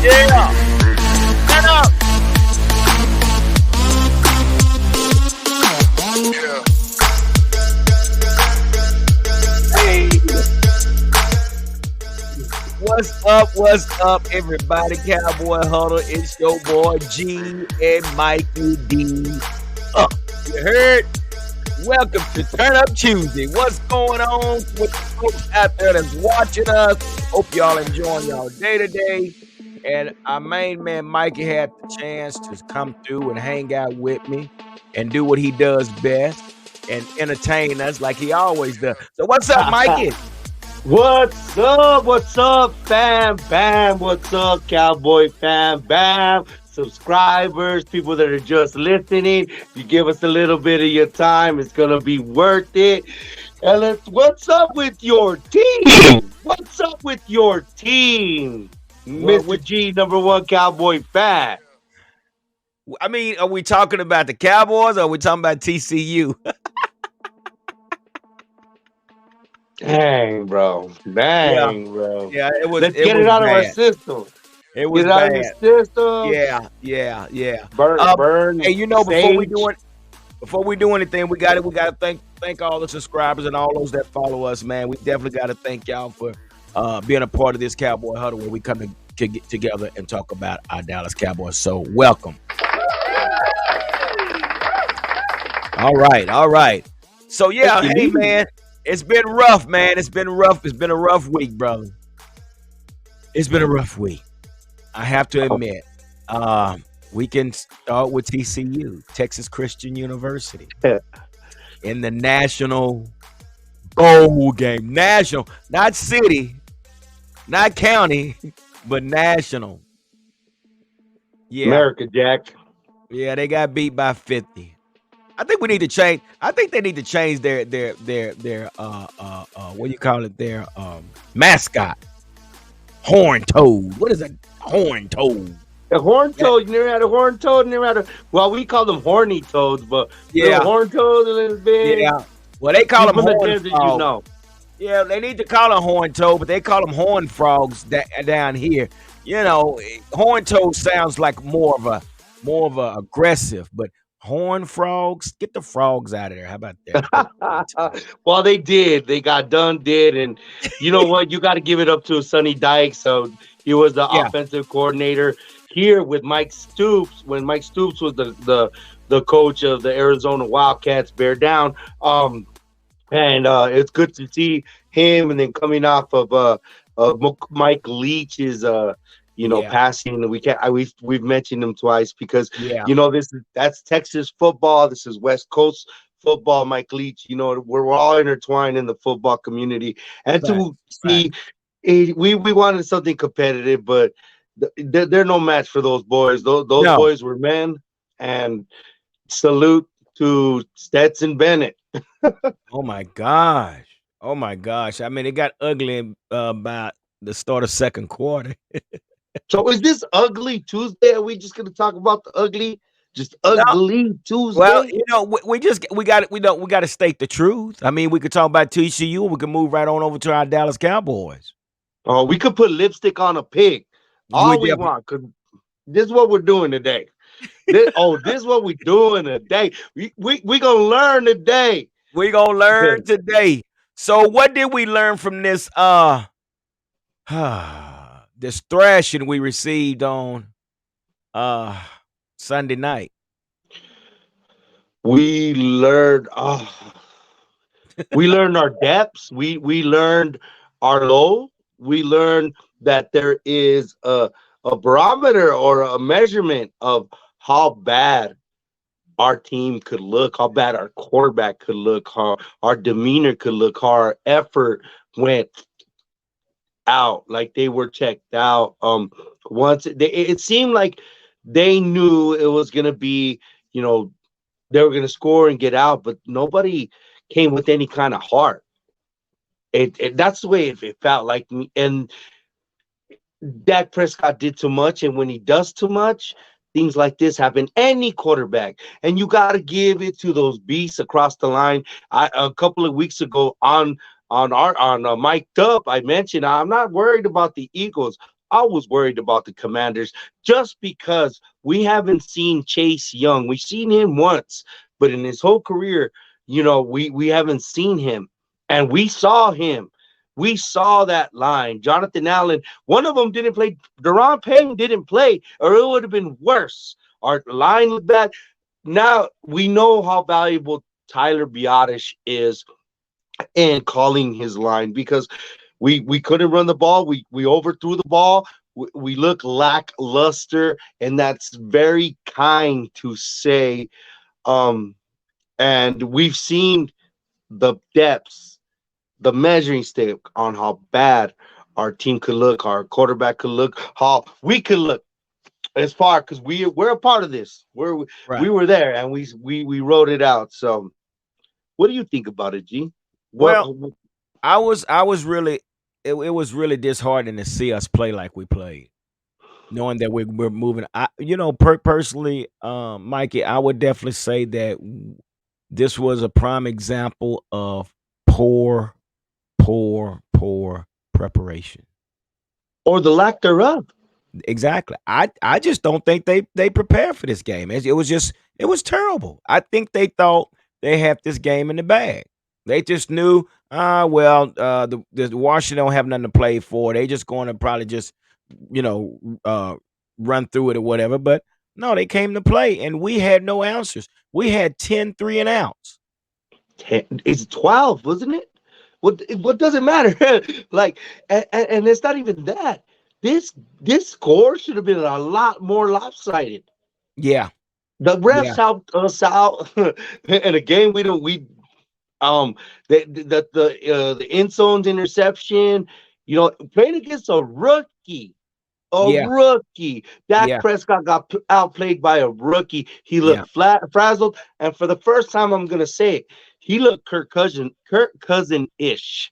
Yeah. Stand up. Yeah. Hey. What's up, everybody? Cowboy Huddle. It's your boy G and Mikey D. Up. You heard? Welcome to Turn Up Tuesday. What's going on with the folks out there that's watching us? Hope y'all enjoying y'all day today. And our main man Mikey had the chance to come through and hang out with me and do what he does best and entertain us like he always does. So what's up, Mikey? What's up? What's up, fam? Bam. What's up, Cowboy fam? Bam. Subscribers, people that are just listening. If you give us a little bit of your time, it's going to be worth it. And what's up with your team? What's up with your team? Well, Mr. G, number one Cowboy fan. I mean, are we talking about the Cowboys or are we talking about TCU? Dang, bro. Yeah, Dang, bro. yeah, Let's it get it was out of our bad. system. It Get was it out of your bad. system. Yeah. Burn, Hey, sage. before we do anything, we gotta thank all the subscribers and all those that follow us, man. We definitely gotta thank y'all for being a part of this Cowboy Huddle where we come to get together and talk about our Dallas Cowboys. So welcome. All right. So yeah, Thank you, hey Lee. man, it's been rough, man. It's been rough. It's been a rough week, brother. It's been a rough week. I have to admit. We can start with TCU, Texas Christian University, in the national bowl game. National, not city, not county, but national. Yeah, America, Jack. yeah, they got beat by 50. I think we need to change. I think they need to change their what do you call it? Their mascot, horn toad. What is a horn toad? A horn Yeah, toad. You never had a horn toad. Never had a. Well, we call them horny toads, but little yeah, horn toads, a little big. yeah. Well, they call You them from the horn desert, you frogs. know. Yeah, they need to call them horn toad, but they call them horn frogs down here. You know, horn toad sounds like more of a aggressive, but horn frogs, get the frogs out of there. How about that? Horn toad. Well, they did. They got done, did, and you know what? You got to give it up to Sonny Dykes. So he was the Yeah, offensive coordinator here with Mike Stoops when Mike Stoops was the coach of the Arizona Wildcats. Bear down. And it's good to see him, and then coming off of Mike Leach's yeah, passing. We can't. We've mentioned him twice because yeah. that's Texas football. This is West Coast football. Mike Leach. We're all intertwined in the football community, and Fact, to fact. see we wanted something competitive, but they're no match for those boys. Those No. boys were men, and salute to Stetson Bennett. Oh my gosh. Oh my gosh. I mean, it got ugly about the start of second quarter. So is this ugly Tuesday? Are we just gonna talk about the ugly? Just No. ugly Well, Tuesday? we got to state the truth. I mean, we could talk about TCU. We can move right on over to our Dallas Cowboys. Oh, we could put lipstick on a pig. We All we definitely want, cause this is what we're doing today. This is what we're doing today. We gonna learn today. we gonna learn today. So, what did we learn from this? This thrashing we received on uh Sunday night. we learned. We learned our depths. We learned our low. We learned that there is a barometer or a measurement of how bad our team could look, how bad our quarterback could look, how our demeanor could look, how our effort went out, like they were checked out. It seemed like they knew it was gonna be, you know, they were gonna score and get out, but nobody came with any kind of heart. That's the way it felt like me. And Dak Prescott did too much, and when he does too much, things like this happen. Any quarterback, and you got to give it to those beasts across the line. A couple of weeks ago on Mic'd Up, I mentioned I'm not worried about the Eagles. I was worried about the Commanders just because we haven't seen Chase Young. We've seen him once, but in his whole career, we haven't seen him, and we saw him. We saw that line. Jonathan Allen, one of them didn't play. Deron Payne didn't play, or it would have been worse. Our line looked bad. Now we know how valuable Tyler Biotish is in calling his line because we couldn't run the ball. We overthrew the ball. We look lackluster, and that's very kind to say. Um, and we've seen the depths, the measuring stick on how bad our team could look, our quarterback could look, how we could look as far because we're a part of this. We Right. were there and we wrote it out. So, what do you think about it, G? What Well, I was really it was really disheartening to see us play like we played, knowing that we're moving. Personally, Mikey, I would definitely say that this was a prime example of poor, poor preparation. or the lack thereof? Exactly. I just don't think they prepared for this game. It was terrible. I think they thought they had this game in the bag. They just knew, the Washington don't have nothing to play for. They just going to probably just, you know, run through it or whatever. But no, they came to play, and we had no answers. We had 10 3 and outs. It's 12, wasn't it? What does it matter? Like, and it's not even that. This score should have been a lot more lopsided. Yeah, The yeah, refs helped us out in a game we don't we um the end zones interception. Playing against a rookie. A yeah, rookie. Dak yeah, Prescott got outplayed by a rookie. He yeah, looked flat, frazzled, and for the first time, I'm gonna say it, he looked Kirk Cousin ish.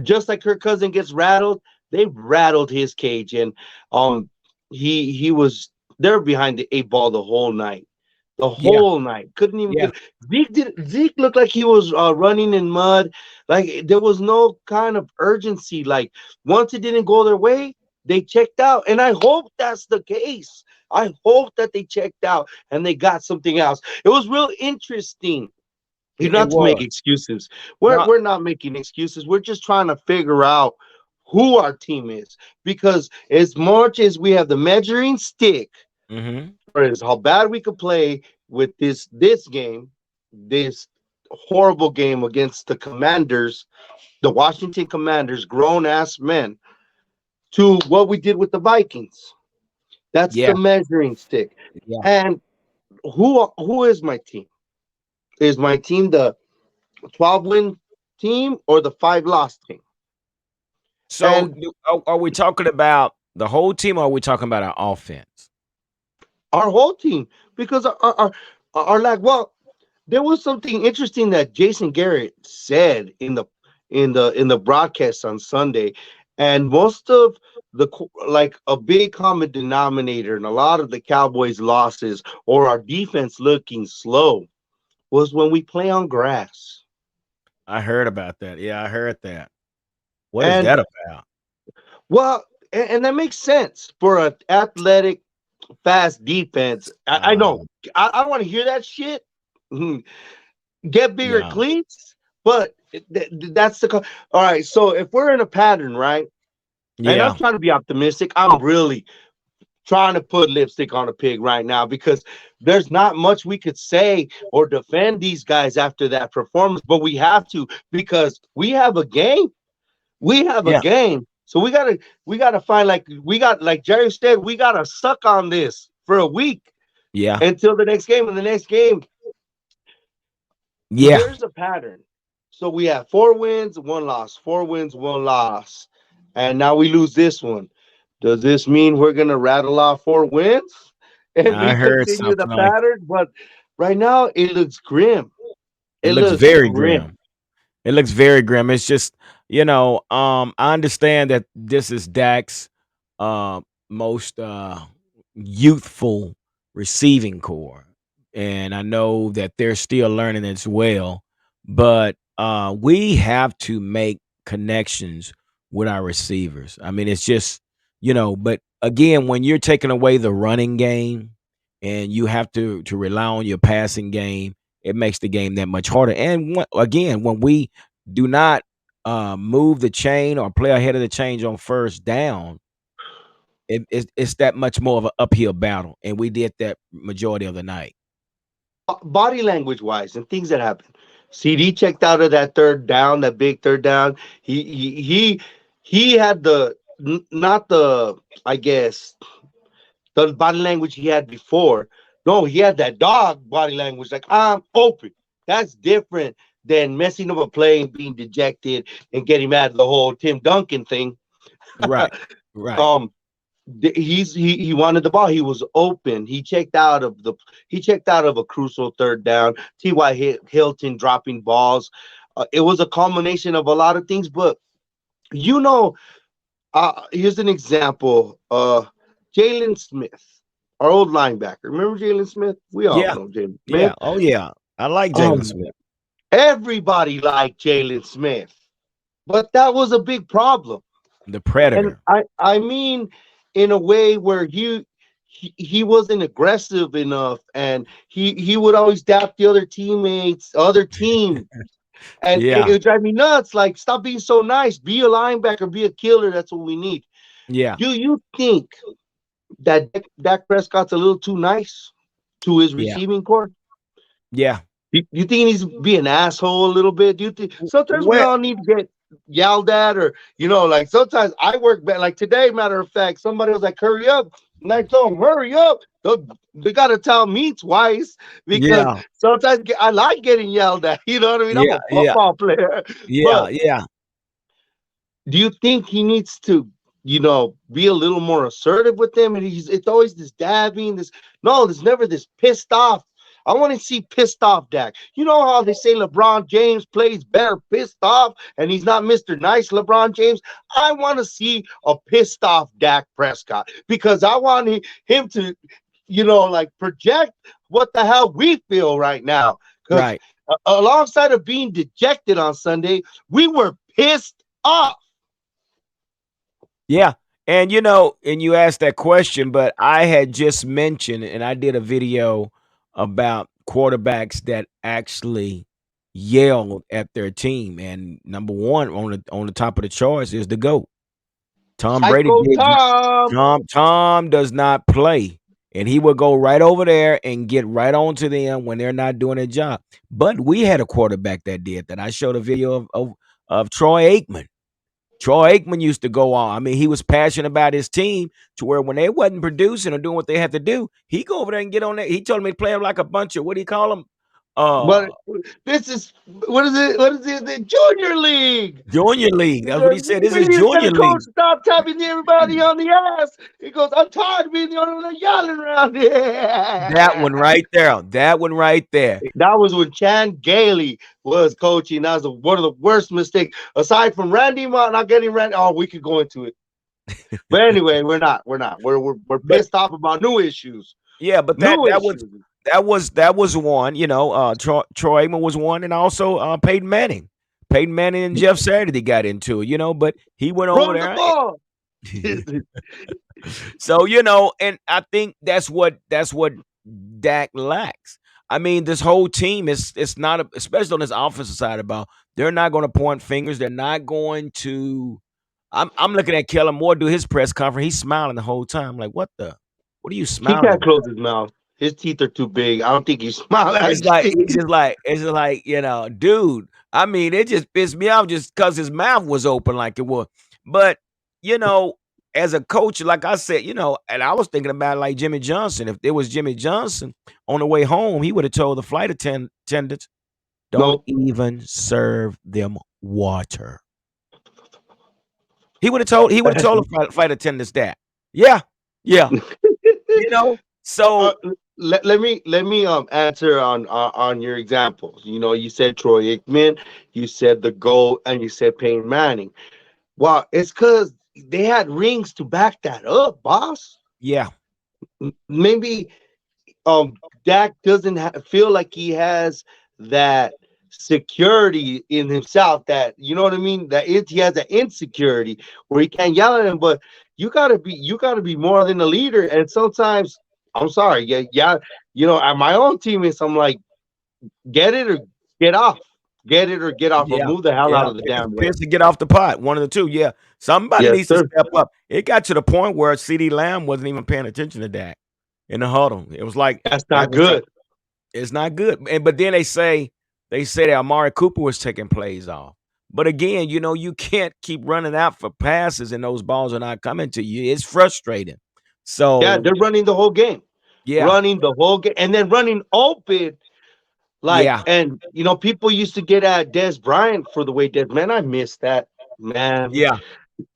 Just like Kirk Cousin gets rattled, they rattled his cage, and um, he was there behind the eight ball the whole night. The yeah, whole night. Couldn't even yeah. get Zeke looked like he was running in mud. Like there was no kind of urgency. Like once it didn't go their way, they checked out. And I hope that's the case. I hope that they checked out and they got something else. It was real interesting. It Not to make was excuses. not. We're not making excuses. We're just trying to figure out who our team is. Because as much as we have the measuring stick Hmm. for is how bad we could play with this game, this horrible game against the Commanders, the Washington Commanders, grown ass men, to what we did with the Vikings. That's the Yeah, measuring stick. yeah. And who is my team? Is my team the 12-win team or the 5-loss team? So, And are we talking about the whole team, or are we talking about our offense? our whole team, because our like, well, there was something interesting that Jason Garrett said in the broadcast on Sunday, and most of like a big common denominator in a lot of the Cowboys' losses or our defense looking slow was when we play on grass. I heard about that. Yeah, I heard that. What is And that about? well, and that makes sense for an athletic, fast defense. I know. Um, I don't want to hear that shit. Get bigger yeah, cleats, but that's all right. So if we're in a pattern, right? And I'm yeah, trying to be optimistic. I'm really trying to put lipstick on a pig right now because there's not much we could say or defend these guys after that performance, but we have to because we have a game. We have a yeah, game. So we gotta find like Jerry said, we gotta suck on this for a week yeah, until the next game. And the next game, yeah, there's a pattern. So we have 4 wins, 1 loss, 4 wins, 1 loss, and now we lose this one. Does this mean we're gonna rattle off 4 wins and I we heard continue the something like pattern? But right now it looks grim. it It looks looks very grim. grim. It looks very grim. It's just, I understand that this is Dak's uh, most youthful receiving core, and I know that they're still learning as well. But we have to make connections with our receivers. I mean, it's just But again, when you're taking away the running game and you have to rely on your passing game, it makes the game that much harder. And again, when we do not move the chain or play ahead of the change on first down, it's that much more of an uphill battle. And we did that majority of the night. Body language wise and things that happen. CD checked out of that third down, that big third down. He had not the, I guess, the body language he had before. No, he had that dog body language, like I'm open. That's different than messing up a play and being dejected and getting mad at the whole Tim Duncan thing. Right. Right. um he wanted the ball. He was open. He checked out of a crucial third down. Hilton dropping balls. It was a culmination of a lot of things. But you know, here's an example. Jalen Smith, our old linebacker. Remember Jalen Smith? We all Yeah. know Jalen Yeah. Smith. Oh yeah. I like Jalen Um, Smith. Everybody liked Jalen Smith, but that was a big problem. The And predator. I mean, in a way where he wasn't aggressive enough, and he would always dap the other teammates, other team, and it Yeah. would drive me nuts. Like, stop being so nice. Be a linebacker. Be a killer. That's what we need. Yeah. Do you think that Dak Prescott's a little too nice to his Yeah. receiving core? Yeah. You think he needs to be an asshole a little bit? Do you think sometimes we Where all need to get yelled at, or like sometimes I work back. Like today, matter of fact, somebody was like, "Hurry up!" And I told them, "Hurry up!" They got to tell me twice because Yeah. sometimes I like getting yelled at. You know what I mean? I'm Yeah. a Yeah. football player, Yeah. but Yeah. do you think he needs to, be a little more assertive with them? And it's always this dabbing, this no, there's never this pissed off. I want to see pissed off Dak. You know how they say LeBron James plays better pissed off, and he's not Mr. Nice LeBron James. I want to see a pissed off Dak Prescott because I want him to, like project what the hell we feel right now. Because Right. alongside of being dejected on Sunday, we were pissed off. Yeah. And you asked that question, but I had just mentioned, and I did a video about quarterbacks that actually yelled at their team. And number one on the top of the charts is the GOAT. Tom Brady Psycho did. Tom. Tom does not play, and he will go right over there and get right on to them when they're not doing their job. But we had a quarterback that did that. I showed a video of Troy Aikman. Troy Aikman used to go on. I mean, he was passionate about his team to where when they wasn't producing or doing what they had to do, he go over there and get on there. He told me to play him like a bunch of what do you call them? But Uh, this is what is it? What is it? The Junior League. Junior League. That's what he said. This is Brady was Junior telling coach League. stop tapping everybody on the ass. He goes, I'm tired of being the only one yelling around That here. one right there. That one right there. That was when Chan Gailey was coaching. That was one of the worst mistakes. Aside from Randy Moss not getting Randy. Oh, we could go into it. But anyway, we're not. We're not. We're But pissed off about new issues. yeah, but that New that was issues. that was one. Troy Aikman was one, and also Peyton Manning. Peyton Manning and Jeff Saturday got into it. But he went over Run the there. ball. So and I think that's what Dak lacks. I mean, this whole team is it's not especially on this offensive side about they're not going to point fingers. They're not going to. I'm looking at Kellen Moore do his press conference. He's smiling the whole time. Like, what are you He smiling can't about? close his mouth. His teeth are too big. I don't think he smile actually. It's just like, dude. I mean, it just pissed me off just because his mouth was open like it was. But, you know, as a coach, like I said, and I was thinking about like Jimmy Johnson. If it was Jimmy Johnson on the way home, he would have told the flight attendants, don't No. even serve them water. He would have told the flight attendants that. Yeah. Yeah. Uh, So let me answer on your examples. You said Troy Aikman, you said the goal, and you said Peyton Manning. Well, it's because they had rings to back that up, boss. yeah. Maybe Dak doesn't feel like he has that security in himself. That, you know what I mean. That he has that insecurity where he can't yell at him, but you gotta be more than a leader. And sometimes I'm sorry, yeah, yeah, at my own teammates, I'm like, get it or get off, get it or get off, or Yeah, move the hell out yeah, of the damn way. piss to get off the pot, one of the 2, yeah. Somebody Yes, needs to sir. step up. It got to the point where CeeDee Lamb wasn't even paying attention to Dak in the huddle. It was like That's Dak not was trying. good. It's not good, and but then they say that Amari Cooper was taking plays off. But again, you can't keep running out for passes and those balls are not coming to you. It's frustrating. Yeah, So, they're running the whole game, yeah, and then running open. Like, yeah, and people used to get at Des Bryant for the way Des. Man, I miss that, man. yeah.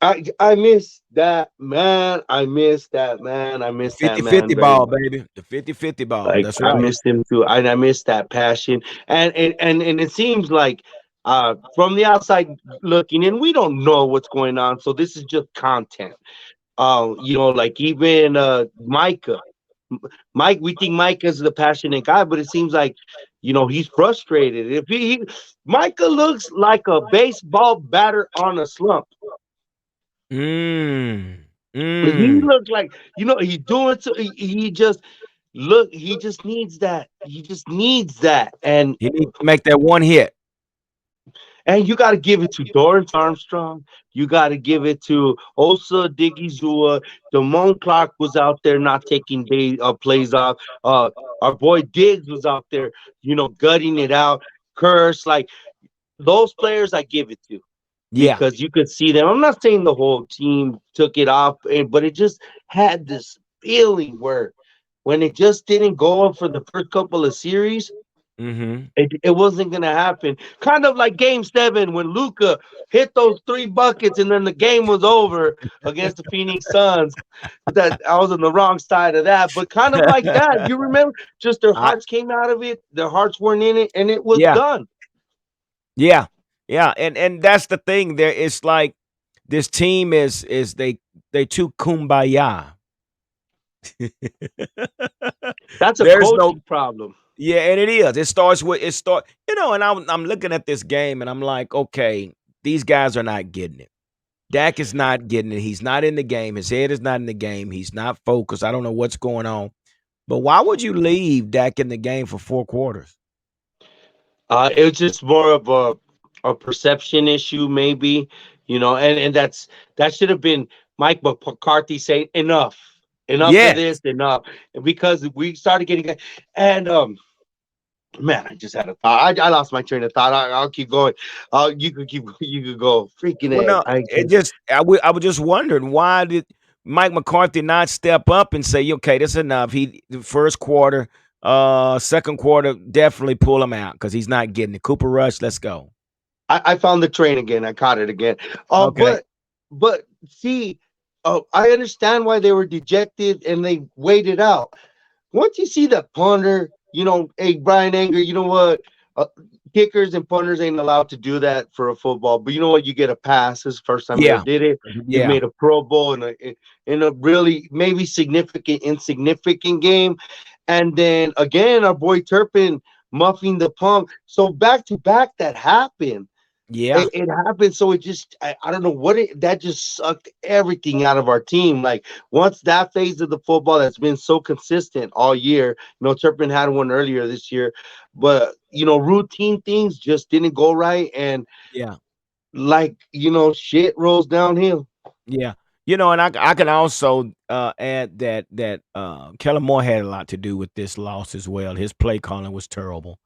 I miss that, man. I miss that, man. I The miss that, man, 50-50 very ball, much. baby. The 50-50 ball. Like, That's I right. miss him too. I miss that passion. And it seems like, from the outside looking in, we don't know what's going on. So this is just content. Like, even Micah. Mike, we think Mike is the passionate guy, but it seems like, he's frustrated. If Micah looks like a baseball batter on a slump. Mm. He Mm. looks like, he's doing so. He just needs that. He just needs that. And He needs to make that one hit. you got to give it to Dorrance Armstrong. You got to give it to Osa Digizua. Damone Clark was out there not taking plays off. Our boy Diggs was out there, gutting it out. Curse, like, those players, I give it to, Yeah. because you could see them. I'm not saying the whole team took it off, but it just had this feeling where, when it just didn't go for the first couple of series, Mhm. it wasn't gonna happen. Kind of like Game 7 when Luca hit those 3 buckets and then the game was over against the Phoenix Suns. That I was on the wrong side of that, but kind of like that. You remember? Just their I hearts came out of it. Their hearts weren't in it, and it was Yeah. done. Yeah. Yeah, and that's the thing there. It's like this team is they too kumbaya. That's a There's no. coaching problem. Yeah, and it is. It starts with it start. And I'm looking at this game and I'm like, okay, these guys are not getting it. Dak is not getting it. He's not in the game. His head is not in the game. He's not focused. I don't know what's going on. But why would you leave Dak in the game for 4 quarters? It was just more of a perception issue, maybe, and that should have been Mike McCarthy saying, enough, enough of Yes. this, enough, because we started getting. And man, I just had a thought. I lost my train of thought. I'll keep going. You could go. Freaking Well, it. no, it just I was just wondering why did Mike McCarthy not step up and say, okay, that's enough. The first quarter, second quarter, definitely pull him out because he's not getting it. Cooper Rush, let's go. I found the train again. I caught it again. Okay. But see, I understand why they were dejected and they waited out. Once you see the punter, hey, Brian Anger, you know what? Uh, Kickers and punters ain't allowed to do that for a football. But you know what? You get a pass. This is the first time he ever Yeah. did it. You Yeah. made a Pro Bowl in a really maybe significant, insignificant game. And then again, our boy Turpin muffing the pump. So back to back, that happened. Yeah. It happened, so it just, I don't know what that just sucked everything out of our team. Like, once that phase of the football that's been so consistent all year, Turpin had one earlier this year, but routine things just didn't go right, and Yeah. like, shit rolls downhill. Yeah. And I can also add that Kellen Moore had a lot to do with this loss as well. His play calling was terrible.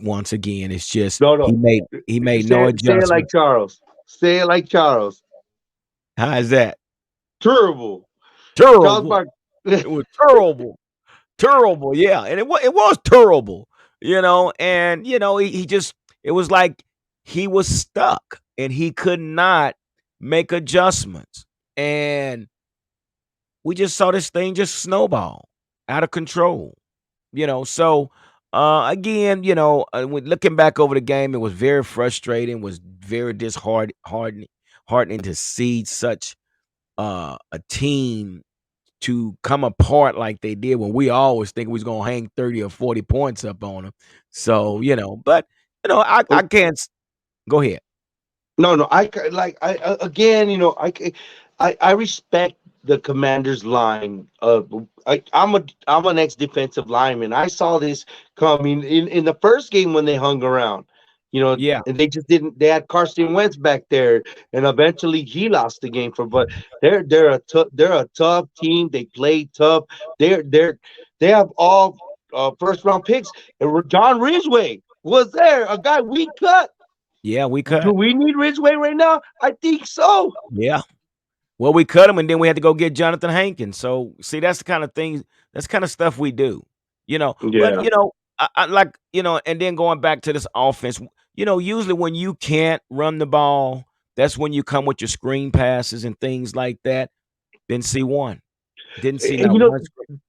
Once again, it's just No, he no, made no say it like adjustments. Charles. Say it like Charles. How is that? Terrible. Charles Terrible. Bark. It was terrible. Terrible, yeah, and it was terrible, and, he just it was like he was stuck, and he could not make adjustments, and we just saw this thing just snowball out of control, so, again, when looking back over the game, it was very frustrating, was very heartening to see such, a team to come apart like they did when we always think we was gonna hang 30 or 40 points up on them. So, but, I can't s go ahead. No, no, like, again, I respect. the Commanders line. I'm an ex defensive lineman. I saw this coming in the first game when they hung around. Yeah, And they just didn't. They had Carson Wentz back there, and eventually he lost the game for. But they're a tough team. They play tough. They have all first round picks. And John Ridgeway was there, a guy we cut. yeah, we Do cut. we need Ridgeway right now? I think so. Yeah. Well, we cut him, and then we had to go get Jonathan Hankins. So, see, that's the kind of things, that's kind of stuff we do, you know. But Yeah. I like, and then going back to this offense, usually when you can't run the ball, that's when you come with your screen passes and things like that. Didn't see one. Didn't see And not one screen.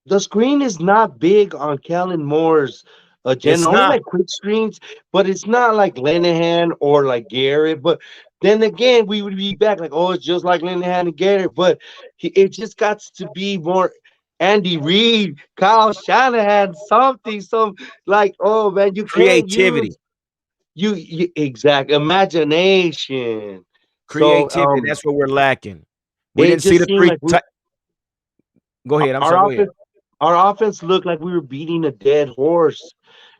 the screen is not big on Kellen Moore's agenda. It's Only not like quick screens, but it's not like Linehan or like Garrett. But then again, we would be back like, oh, it's just like Linehan and Garrett. But it just got to be more Andy Reid, Kyle Shanahan, some like, oh man, you can't creativity. use you exact imagination. So Creativity. That's what we're lacking. We it didn't see just the seemed three. like we Go ahead. I'm sorry. our Go ahead. offense our offense looked like we were beating a dead horse,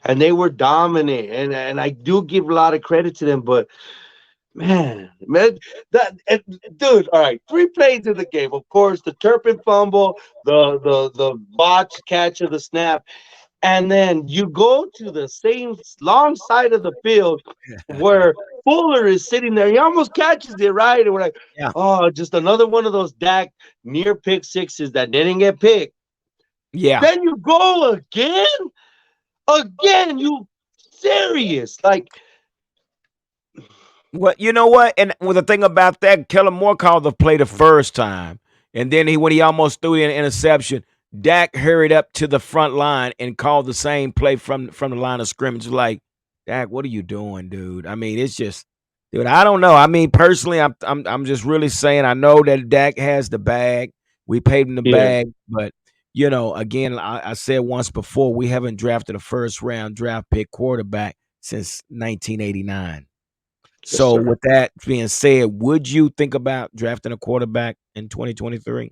and they were dominant. And I do give a lot of credit to them, but man, dude. All right, 3 plays in the game. Of course, the Turpin fumble, the botch catch of the snap, and then you go to the same long side of the field where Fuller is sitting there. He almost catches it right, and we're like, Yeah. oh, just another one of those Dak near pick sixes that didn't get picked. Yeah. Then you go again. You serious? Like, Well, you know what? And well, the thing about that, Kellen Moore called the play the first time, and then when he almost threw an interception, Dak hurried up to the front line and called the same play from the line of scrimmage. Like, Dak, what are you doing, dude? I mean, it's just, dude. I don't know. I mean, personally, I'm just really saying. I know that Dak has the bag. We paid him the yeah, bag, but again, I said once before, we haven't drafted a first round draft pick quarterback since 1989. yes, So sir. with that being said, would you think about drafting a quarterback in 2023?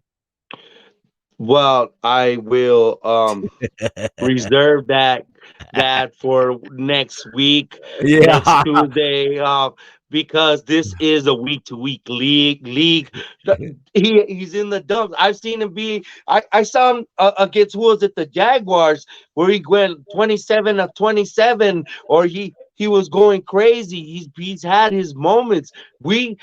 Well, I will reserve that for next week, next Yeah. Tuesday, because this is a week to week league. He's in the dumps. I've seen him be. I saw him against, who was it, the Jaguars, where he went 27 of 27, or he was going crazy. He's had his moments. We're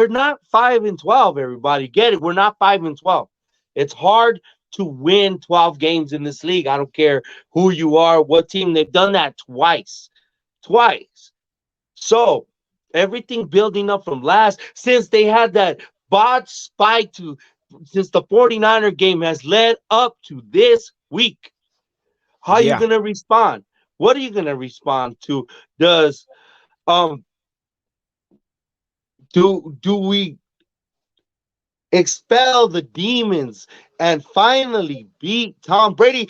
not 5-12. Everybody get it. We're not 5-12. It's hard to win 12 games in this league. I don't care who you are, what team. They've done that twice. Twice. So everything building up from last, since they had that bot spike since the 49er game has led up to this week. How are you Yeah. gonna respond? What are you gonna respond to? Does um do we expel the demons and finally beat Tom Brady?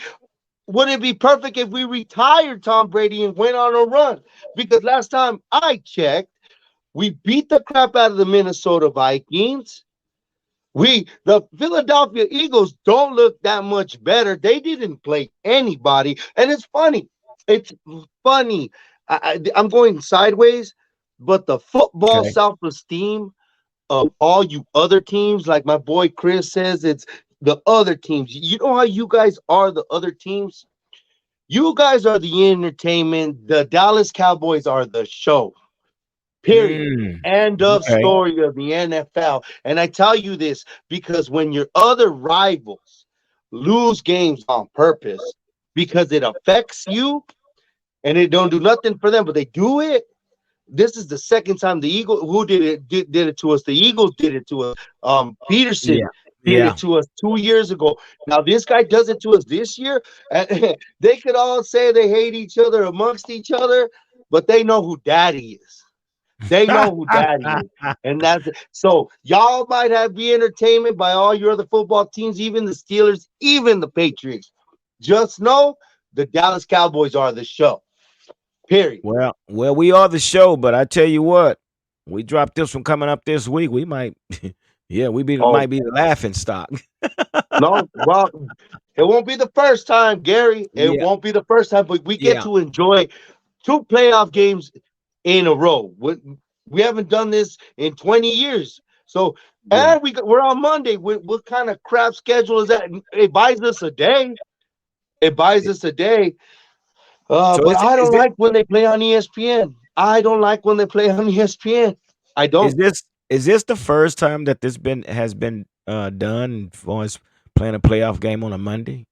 Would it be perfect if we retired Tom Brady and went on a run? Because last time I checked, we beat the crap out of the Minnesota Vikings. The Philadelphia Eagles don't look that much better. They didn't play anybody, and it's funny. It's funny. I'm going sideways, but the football Okay. self-esteem of all you other teams, like my boy Chris says, it's the other teams. You know how you guys are the other teams? You guys are the entertainment. The Dallas Cowboys are the show. Period. Mm. End of Okay. story of the NFL. And I tell you this because when your other rivals lose games on purpose because it affects you and it don't do nothing for them, but they do it. This is the second time the Eagles, who did it to us. The Eagles did it to us. Peterson Yeah. did it Yeah. to us 2 years ago. Now this guy does it to us this year. And they could all say they hate each other amongst each other, but they know who Daddy is. They know who Daddy is, and that's it. So y'all might have be entertainment by all your other football teams, even the Steelers, even the Patriots. Just know the Dallas Cowboys are the show. Period. Well, we are the show, but I tell you what, we dropped this one coming up this week. We might Yeah, we be Oh might be the laughing stock. no, well, it won't be the first time, Gary. It Yeah, won't be the first time, but we get yeah, to enjoy two playoff games in a row. We haven't done this in 20 years. So, yeah. and we're on Monday. What kind of crap schedule is that? It buys us a day. It buys us a day. So But I is don't it like when they play on ESPN. I don't like when they play on ESPN. I is don't. this the first time that this been has been done for us playing a playoff game on a Monday?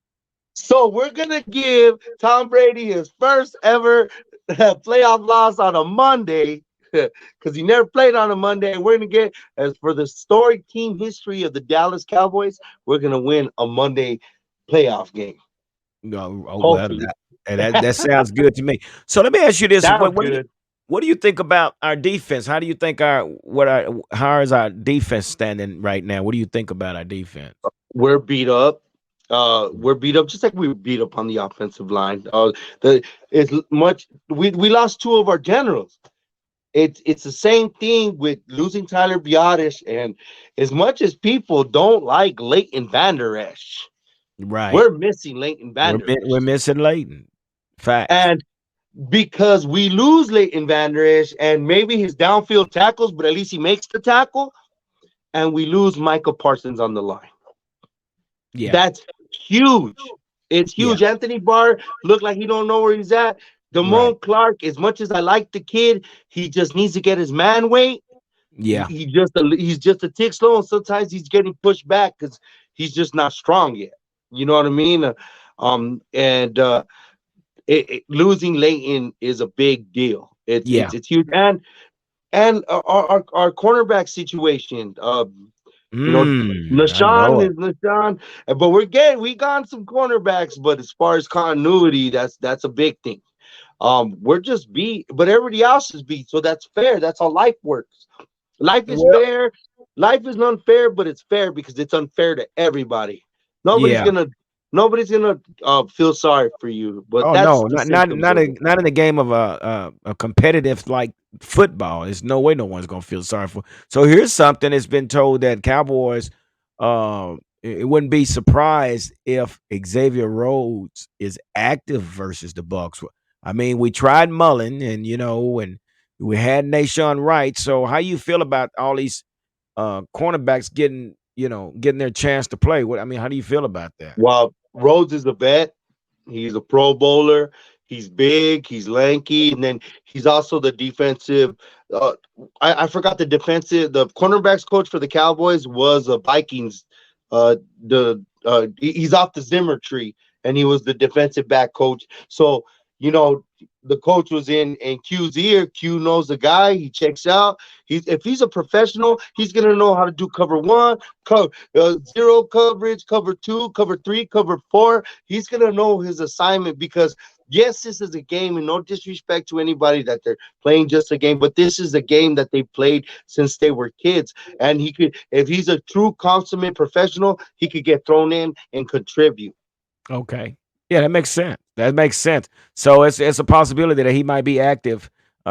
So we're gonna give Tom Brady his first ever playoff loss on a Monday because he never played on a Monday. We're gonna get as for the storied team history of the Dallas Cowboys. We're gonna win a Monday playoff game. No, oh well, Hopefully, that sounds good to me. So let me ask you this: sounds good. what do you think about our defense? How do you think how is our defense standing right now? What do you think about our defense? We're beat up. We're beat up just like we were beat up on the offensive line. The it's much. We lost two of our generals. It's the same thing with losing Tyler Biotish, and as much as people don't like Leighton Vander Esch, Right, we're missing Leighton Vander we're Esch. missing Leighton. Facts. And because we lose Leighton Vander Esch and maybe his downfield tackles, but at least he makes the tackle, and we lose Michael Parsons on the line. Yeah, That's huge. It's yeah, huge. Anthony Barr looked like he don't know where he's at. right. Damone Clark, as much as I like the kid, he just needs to get his man weight. Yeah, He's just a tick slow, and sometimes he's getting pushed back because he's just not strong yet. You know what I mean? And losing Leighton is a big deal. yeah. It's huge, and our cornerback situation. You know, I know Nashawn it. is Nashawn, but we got some cornerbacks, but as far as continuity, that's a big thing. We're just beat, but everybody else is beat, so that's fair. That's how life works. Life is Well, fair. Life is unfair, but it's fair because it's unfair to everybody. Nobody's yeah. gonna nobody's gonna feel sorry for you, but Oh that's no, the symptoms of it. not in the game of a competitive like football. There's no way no one's gonna feel sorry for. So here's something that's been told that Cowboys, it wouldn't be surprised if Xavier Rhodes is active versus the Bucks. I mean, we tried Mullen, and and we had Nashawn Wright. So how you feel about all these cornerbacks getting their chance to play? What I mean, how do you feel about that? While Rhodes is a vet, he's a Pro Bowler. He's big. He's lanky, and then he's also the defensive. Uh, I forgot the defensive. The cornerbacks coach for the Cowboys was a Vikings. He's off the Zimmer tree, and he was the defensive back coach. So you know the coach was in Q's ear. Q knows the guy. He checks out. If he's a professional, he's gonna know how to do cover one, zero coverage, cover two, cover three, cover four. He's gonna know his assignment because yes, this is a game, and no disrespect to anybody that they're playing just a game, but this is a game that they played since they were kids. And he could, if he's a true consummate professional, he could get thrown in and contribute. Okay. Yeah, that makes sense. That makes sense. So it's a possibility that he might be active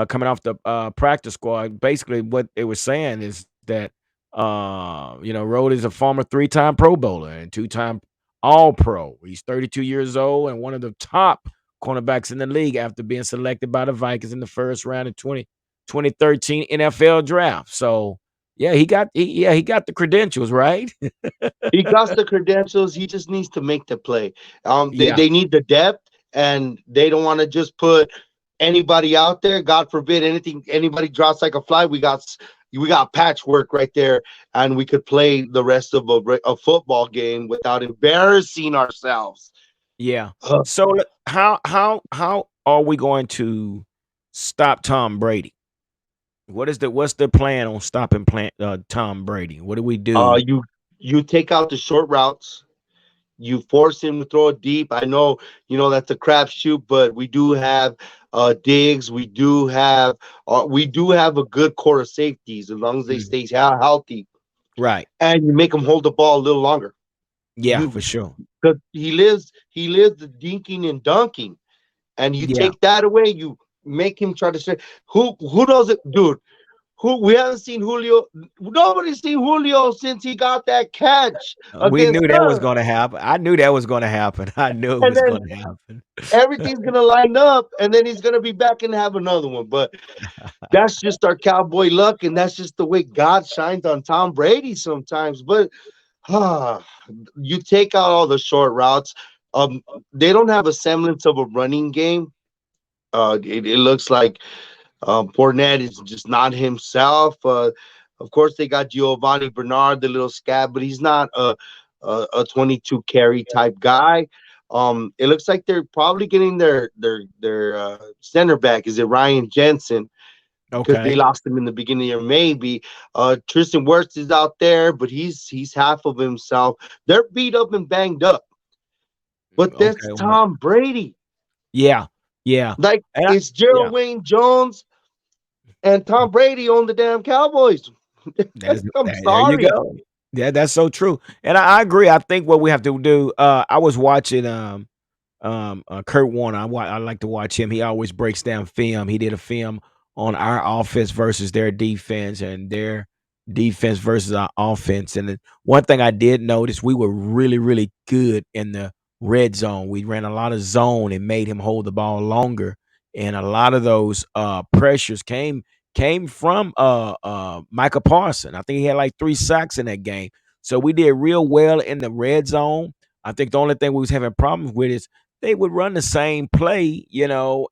coming off the practice squad. Basically, what they were saying is that Rhodes is a former three-time Pro Bowler and two-time All Pro. He's 32 years old and one of the top cornerbacks in the league after being selected by the Vikings in the first round of 2013 NFL draft. So yeah, he got the credentials, right? He got the credentials. He just needs to make the play. Yeah. They need the depth, and they don't want to just put anybody out there. God forbid anybody drops like a fly. We got patchwork right there, and we could play the rest of a football game without embarrassing ourselves. Yeah. Uh, So how are we going to stop Tom Brady? What's the plan on stopping Tom Brady? What do we uh, do? you you take out the short routes. You force him to throw it deep. I know, that's a crapshoot, but we do have Diggs. We do have a good core of safeties as long as they Mm, stay healthy, right. and you make him hold the ball a little longer. Yeah, You for sure. because he lives the dinking and dunking, and you Yeah. take that away. You make him try to say who does it, dude. Who we haven't seen Julio. Nobody's seen Julio since he got that catch We knew against that was us. gonna happen. I knew that was gonna happen. I knew it And was then gonna happen. everything's gonna line up, and then he's gonna be back and have another one. But that's just our cowboy luck, and that's just the way God shines on Tom Brady sometimes. But ah, you take out all the short routes. They don't have a semblance of a running game. It looks like Fournette is just not himself. Of course, they got Giovanni Bernard, the little scab, but he's not a 22 carry type guy. It looks like they're probably getting their center back. Is it Ryan Jensen? Because they Okay. lost him in the beginning of the year, maybe. Tristan Wirfs is out there, but he's half of himself. They're beat up and banged up, but that's Okay. Well, Tom Brady. yeah. Yeah. Like And it's yeah. Gerald Wayne Jones and Tom Brady on the damn Cowboys. That's I'm there you sorry. go. Yeah, that's so true. And I agree. I think what we have to do, I was watching Kurt Warner. I like to watch him. He always breaks down film. He did a film on our offense versus their defense and their defense versus our offense. And one thing I did notice, we were really, really good in the red zone. We ran a lot of zone and made him hold the ball longer. And a lot of those pressures came from Micah Parson. I think he had like 3 sacks in that game. So we did real well in the red zone. I think the only thing we was having problems with is they would run the same play,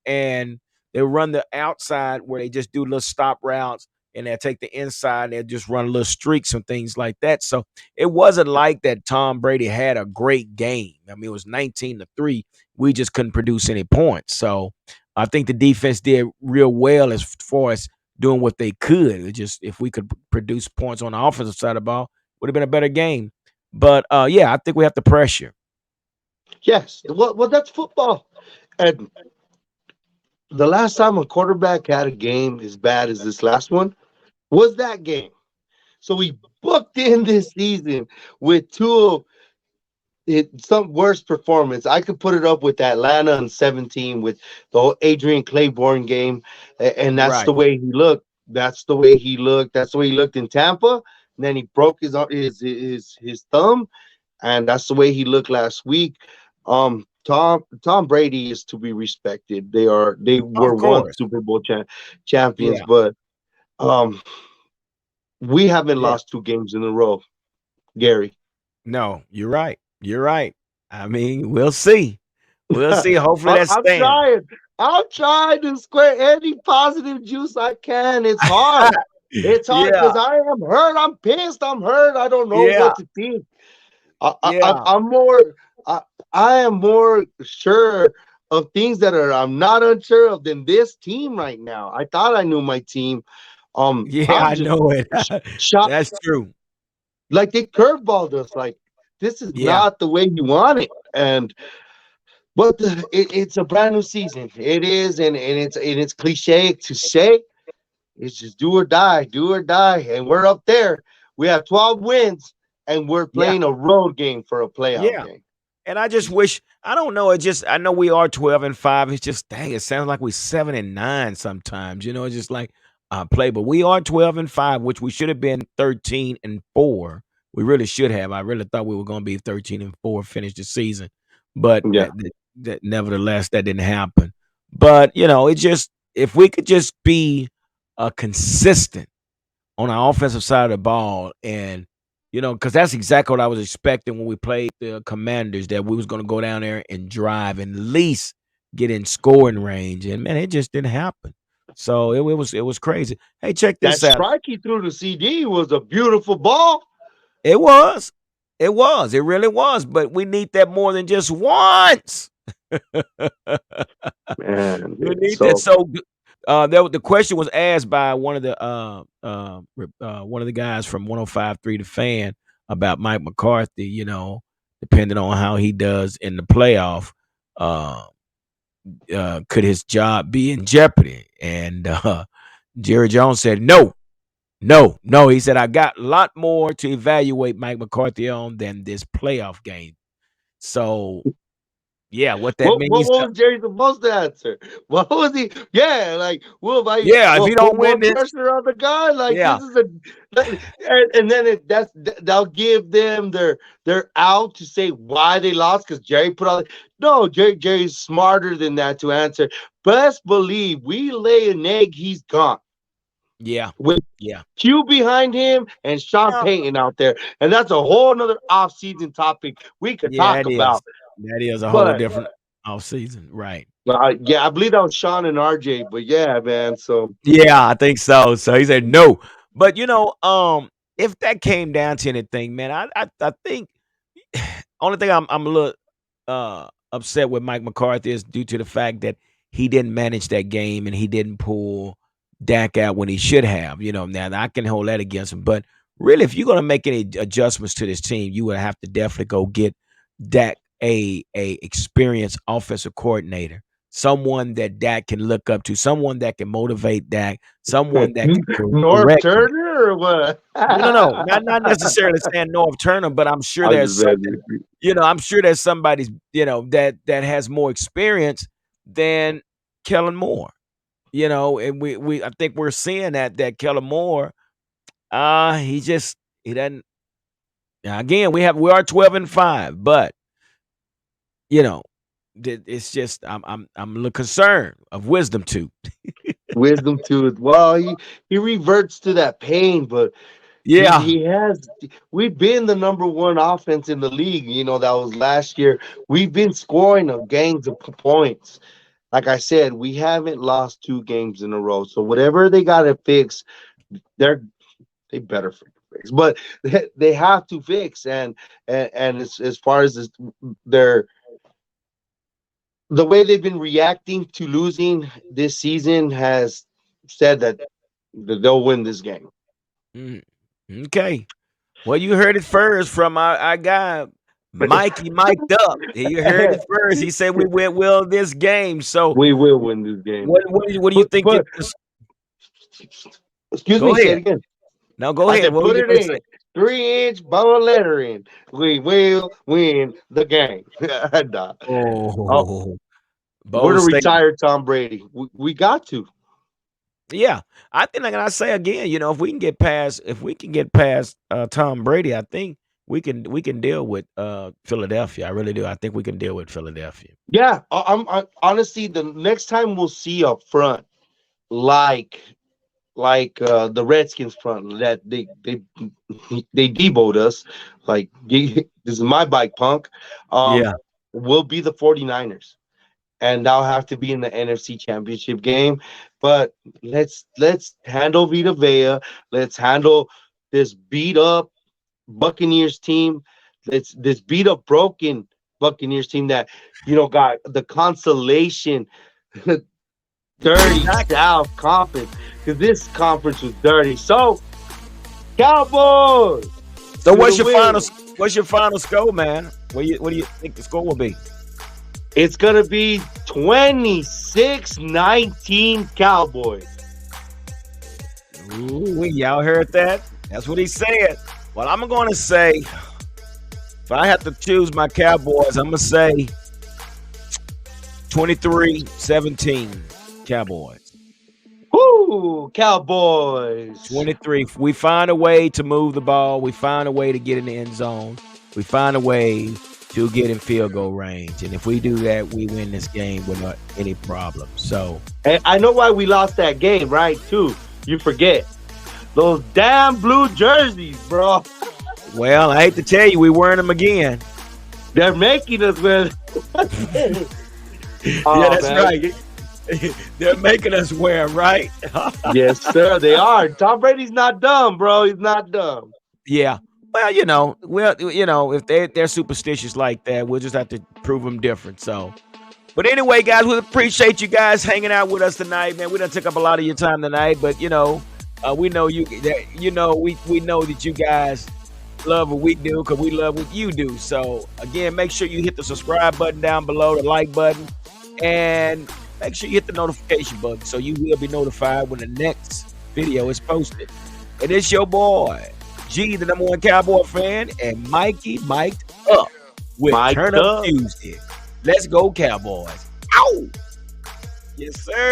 and they would run the outside where they just do little stop routes and they'll take the inside and they'll just run little streaks and things like that. So it wasn't like that Tom Brady had a great game. I mean, it was 19-3. We just couldn't produce any points. So I think the defense did real well as far as doing what they could. It just if we could produce points on the offensive side of the ball, would have been a better game. But yeah, I think we have to pressure. Yes. Well, that's football. And the last time a quarterback had a game as bad as this last one was that game. So we booked in this season with some worst performance. I could put it up with Atlanta in 17 with the whole Adrian Claiborne game, and that's Right. the way he looked. That's the way he looked. That's the way he looked in Tampa. And then he broke his thumb, and that's the way he looked last week. Tom Brady is to be respected. They Of were one course. Super Bowl champions, Yeah. but um, we haven't Yeah. lost 2 games in a row, Gary. No, you're right. You're right. I mean, we'll see. We'll see. Hopefully that I'm stands. trying. I'm trying to square any positive juice I can. It's hard. It's hard Yeah. because I am hurt. I'm pissed. I'm hurt. I don't know Yeah. what to think. Yeah. I'm more. I, I am more sure of things that are I'm not unsure of than this team right now. I thought I knew my team. Yeah, I'm I just know it. shocked. That's true. Like they curveballed us. Like this is Yeah. not the way you want it. And but it's a brand new season. It is, and it's cliche to say. It's just do or die, and we're up there. We have 12 wins, and we're Yeah. playing a road game for a playoff Yeah. game. And I just wish I don't know, it just I know we are 12-5. It's just dang, it sounds like we're 7-9 sometimes. It's just like play, but we are 12-5, which we should have been 13-4. We really should have. I really thought we were gonna be 13-4, finish the season. But Yeah, that nevertheless that didn't happen. But it just if we could just be consistent on our offensive side of the ball. And, because that's exactly what I was expecting when we played the Commanders, that we was going to go down there and drive and at least get in scoring range. And man, it just didn't happen. So it was crazy. Hey, check that this out. strike he threw to CD was a beautiful ball. It was. It was. It really was. But we need that more than just once. Man, We dude, need that so so the question was asked by one of the guys from 105.3 The Fan about Mike McCarthy, depending on how he does in the playoff, uh, could his job be in jeopardy? And Jerry Jones said, no, no, no. He said, I got a lot more to evaluate Mike McCarthy on than this playoff game. So Yeah, what that What means. was Jerry supposed to answer? What was he? Yeah, like, Yeah, if will you don't put more win this, pressure on the guy? Like, yeah, this is a, and then they'll give them their out to say why they lost because Jerry put on. No, Jerry's smarter than that to answer. Best believe we lay an egg, he's gone. yeah, With yeah, Q behind him and Sean yeah, Payton out there, and that's a whole nother off-season topic we could yeah. talk It is. about. That is a whole But different off season, right? yeah, I believe that was Sean and RJ. But yeah, man. So Yeah, I think so. So he said no, but if that came down to anything, man, I think only thing I'm a little upset with Mike McCarthy is due to the fact that he didn't manage that game and he didn't pull Dak out when he should have. Now I can hold that against him, but really, if you're going to make any adjustments to this team, you would have to definitely go get Dak a experienced offensive coordinator, someone that Dak can look up to, someone that can motivate Dak, someone that can North correct him. Turner or what? No, not necessarily saying North Turner, but I'm sure I was there's just something. messing with I'm sure there's somebody's that has more experience than Kellen Moore. And we I think we're seeing that Kellen Moore, he doesn't. Now, again, we are 12-5, but you know, it's just I'm a little concerned of wisdom too. wisdom to it. Well, he reverts to that pain, but Yeah, he has. We've been the number one offense in the league. That was last year. We've been scoring a gangs of points. Like I said, we haven't lost 2 games in a row. So whatever they got to fix, they're they better fix. But they have to fix. And as far as their the way they've been reacting to losing this season has said that they'll win this game. mm, okay. Well, you heard it first from our guy, Mikey mic'd up. You heard it first. He said we went well this game. So We will win this game. what do you But think but excuse me, go say it ahead. again. Now go I ahead. said What were put you it gonna say? in 3-inch bone lettering. We will win the game. Nah. Oh, Oh, we're bold to statement. retire Tom Brady. We got to. Yeah. I think like I say again, if we can get past Tom Brady, I think we can deal with Philadelphia. I really do. I think we can deal with Philadelphia. Yeah, honestly, the next time we'll see a front like the Redskins front that they deboed us. Like this is my bike, punk. Yeah. Will be the 49ers, and that'll have to be in the NFC Championship game. But let's handle Vita Vea. Let's handle this beat up Buccaneers team. Let's this beat up broken Buccaneers team that got the consolation dirty Exactly. South Conference because this conference was dirty. So Cowboys So to the win. what's your final score, man? What do you think the score will be? It's gonna be 26-19 Cowboys. Ooh, y'all heard that? That's what he said. Well, I'm gonna say, if I have to choose my Cowboys, I'm gonna say 23-17 Cowboys. Woo, Cowboys. 23. We find a way to move the ball. We find a way to get in the end zone. We find a way to get in field goal range. And if we do that, we win this game without any problem. So, And I know why we lost that game, right? Too. You forget those damn blue jerseys, bro. well, I hate to tell you, we wearing them again. They're making us win. Yeah, Oh that's man. right. They're making us wear 'em, right? Yes, sir. They are. Tom Brady's not dumb, bro. He's not dumb. Yeah. Well, if they're superstitious like that, we'll just have to prove them different. So, but anyway, guys, we appreciate you guys hanging out with us tonight, man. We done took up a lot of your time tonight, but we know we know that you guys love what we do because we love what you do. So again, make sure you hit the subscribe button down below, the like button, and make sure you hit the notification button so you will be notified when the next video is posted. And it's your boy, G, the #1 Cowboy fan, and Mikey mic'd up with Mic'd Turn Up up. Tuesday. Let's go, Cowboys. Ow! Yes, sir.